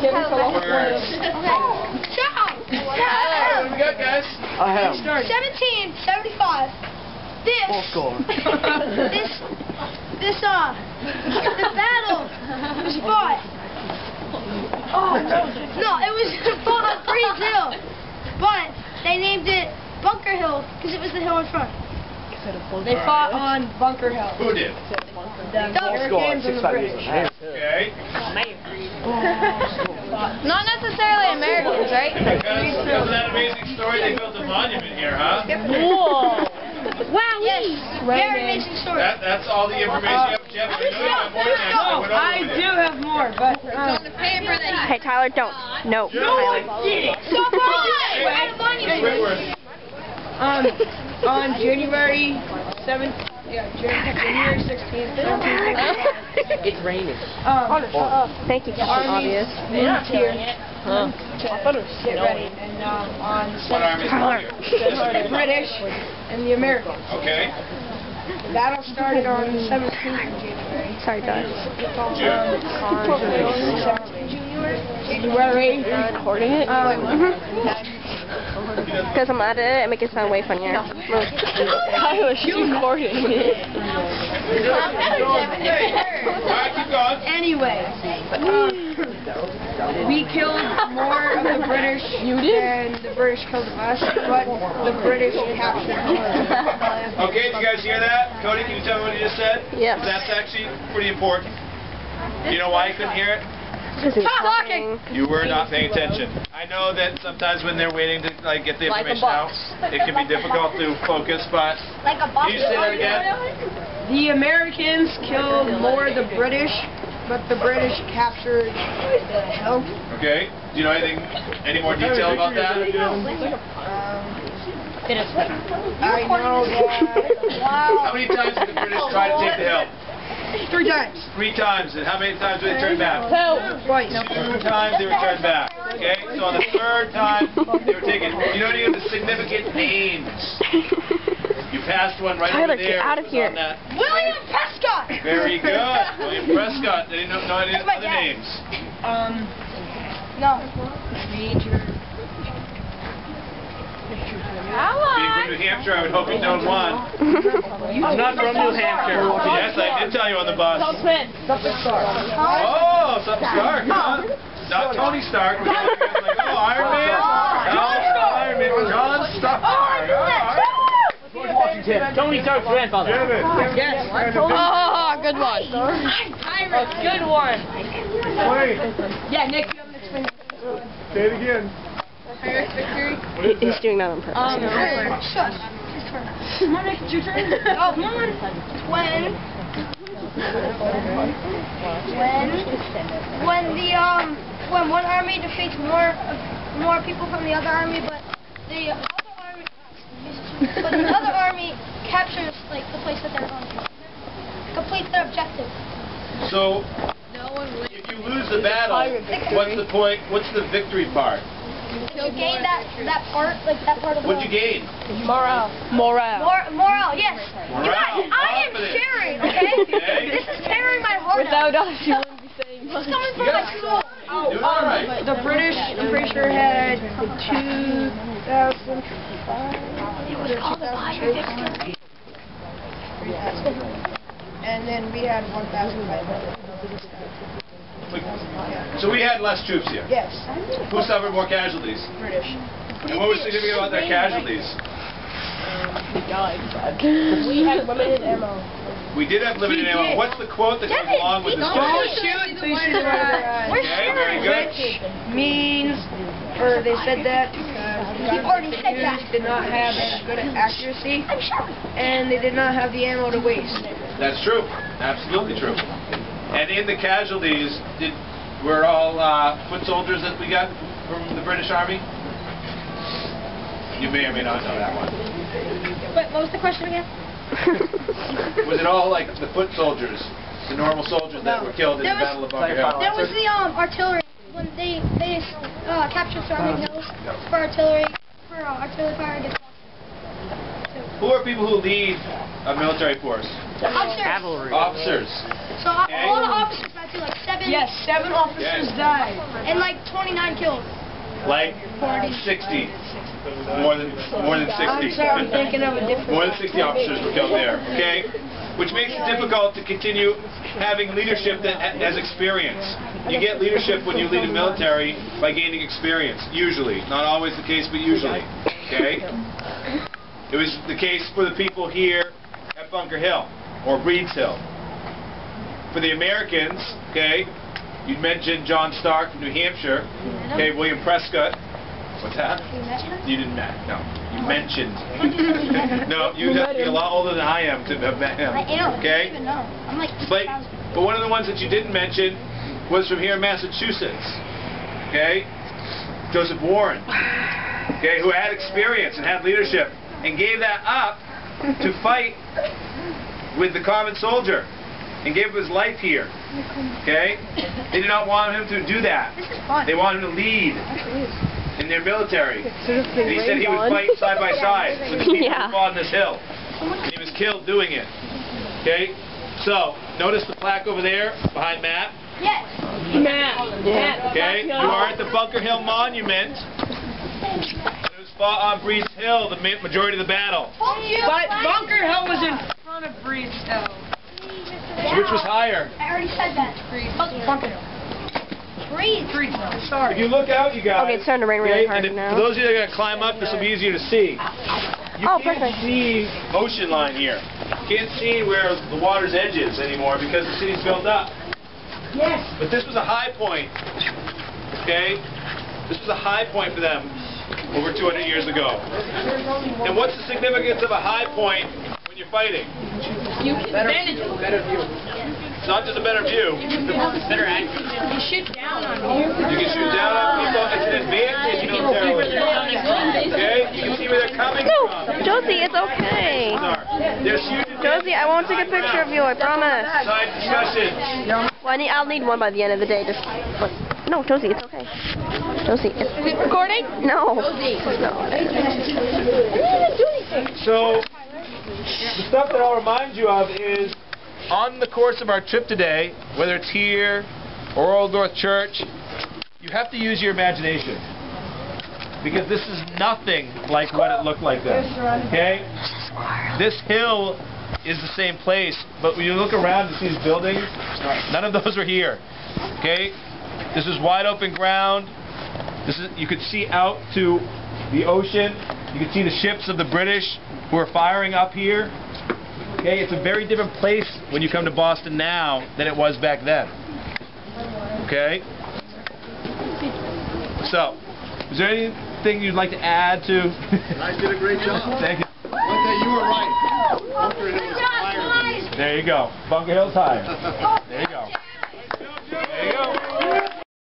Words. Stop! What do we got, guys? I have. 1775. Full score. The battle was fought. Oh, no, it was fought on Green Hill, but they named it Bunker Hill because it was the hill in front. They fought on Bunker Hill. Who did? The Americans and the British. Okay. Not necessarily Americans, right? Because of that amazing story, they built a monument here, huh? Whoa. Wow. Yes, very amazing story. That's all the information you have, Jeff. I know you have more than that. I went over I with do it. have more, but Hey, Tyler, don't. No. Tyler. Stop it! We're out of monument. Whitworth. on January 7th, January 16th, 1755. It's raining. Thank you, Captain Armies Obvious. moved here to get ready, and on What army is Tyler. the British and the Americans. Okay. The battle started on the 17th of January. Sorry, guys. January. Recording it? Because I'm at it and make it sound way funnier. Tyler, she's recording it. Alright, keep going. Anyway, we killed more of the British than the British killed of us, but the British captured more. Okay, did you guys hear that? Cody, can you tell me what he just said? Yes. That's actually pretty important. You know why you couldn't hear it? Stop talking! You were not paying attention. I know that sometimes when they're waiting to get the information out, it can be difficult to focus, but Like a box. can you say that again? The Americans killed more of the British, but the British captured the hill. Okay. Do you know any more detail about that? I know that. How many times did the British try to take the hill? 3 times. 3 times. And how many times did they turn back? Twice. 2 times they were turned back. Okay? So on the 3rd time, they were taken. You know any of the significant names? You passed one right Tyler, over there. get out of here. On that. William Prescott! Very good. William Prescott. They didn't know any other names. No. Major. Being from New Hampshire, I would hope you know one. I'm not from New Hampshire. Yes, I did tell you on the bus. Something Stark. Oh, something Stark, huh? Not Tony Stark. But like, oh, Iron Man? No, Iron Man. John Stark. George Washington. Tony Stark's grandfather. Yes. Oh, good one. Good one. Wait, Yeah, Nick, you haven't explained. say it again. He's doing that on purpose. Shush. Come on, Nick, it's your turn. Oh, come on. When one army defeats more people from the other army, but the other army captures like the place that they're going to, completes their objective. So, if you lose the battle, what's the point? What's the victory part? You gain that part, like that part of the. What'd you gain? Morale. Morale, yes. Morale, You guys, I am confidence. sharing, okay? Okay. This is tearing my heart Without out. us, you wouldn't be saying It's much. coming from my soul. Doing all right. The British, I'm pretty sure, had 2,000. And then we had 1,500. So we had less troops here. Yes, Who suffered more casualties? British. And what was significant about their casualties? We had limited ammo. We did have limited ammo. What's the quote that goes along with this Don't quote? shoot, please shoot right over their eyes. Okay, very good. Which means, or they said that because already said that. did not have as good accuracy, I'm sharing. and they did not have the ammo to waste. That's true. Absolutely true. And in the casualties, were all foot soldiers that we got from the British Army? You may or may not know that one. Wait, what was the question again? Was it all like the foot soldiers, the normal soldiers that were killed in the Battle of Bunker Hill? There was the artillery when they captured surrounding hills for artillery fire against. Who are people who lead a military force? Officers. Cavalry. Officers. So a lot of officers had too, like 7. Yes, 7 officers Yes. died. And like 29 killed. Like 60. More than 60. I'm sorry, I'm thinking of a different. More than 60 officers were killed there. Okay? Which makes it difficult to continue having leadership that has experience. You get leadership when you lead a military by gaining experience. Usually. Not always the case, but usually. Okay? It was the case for the people here at Bunker Hill or Breeds Hill. For the Americans, okay, you mentioned John Stark from New Hampshire, okay, William Prescott. What's that? You didn't met. No, you mentioned. No, you have to be a lot older than I am to have met him. Okay? I'm like But one of the ones that you didn't mention was from here in Massachusetts. Okay? Joseph Warren. Okay, who had experience and had leadership and gave that up to fight with the common soldier and gave up his life here. Okay? They did not want him to do that. This is fun. They wanted him to lead in their military. And he said he would fight side by side with the people who fought on this hill. And he was killed doing it. Okay? So, notice the plaque over there behind Matt. Yes. Yeah. Okay? You are at the Bunker Hill Monument. It was fought on Breeds Hill, the majority of the battle. But Bunker Hill was in front of Breeds Hill. So which was higher? I already said that. Bunker Hill. Breeds. Breeds Hill. Sorry. If you look out, you guys. Okay, it's starting to rain really hard and now. for those of you that are going to climb up, this will be easier to see. You can't perfect. see ocean line here. You can't see where the water's edge is anymore because the city's built up. Yes. But this was a high point. Okay? This was a high point for them over 200 years ago. And what's the significance of a high point when you're fighting? You can manage it. Better view. It's not just a better view. Better accuracy. You shoot down on you. You can shoot down on people. It's an advantage militarily. Okay? You can see where they're coming No, from. Josie, it's okay. There's huge Josie, I won't take a picture of you, I promise. side discussion. Well, I'll need one by the end of the day. Just no, Josie, it's okay. Josie, it's Is it recording? no. No. So, the stuff that I'll remind you of is, on the course of our trip today, whether it's here or Old North Church, you have to use your imagination. Because this is nothing like what it looked like then. Okay? This hill is the same place, but when you look around and see these buildings, none of those are here. Okay? This is wide open ground. You could see out to the ocean. You can see the ships of the British who are firing up here. Okay, it's a very different place when you come to Boston now than it was back then. Okay? So, is there anything you'd like to add to? I did a great job. Thank you. You were right. Bunker Hill is higher. There you go. Bunker Hill's higher. There you go. There you go.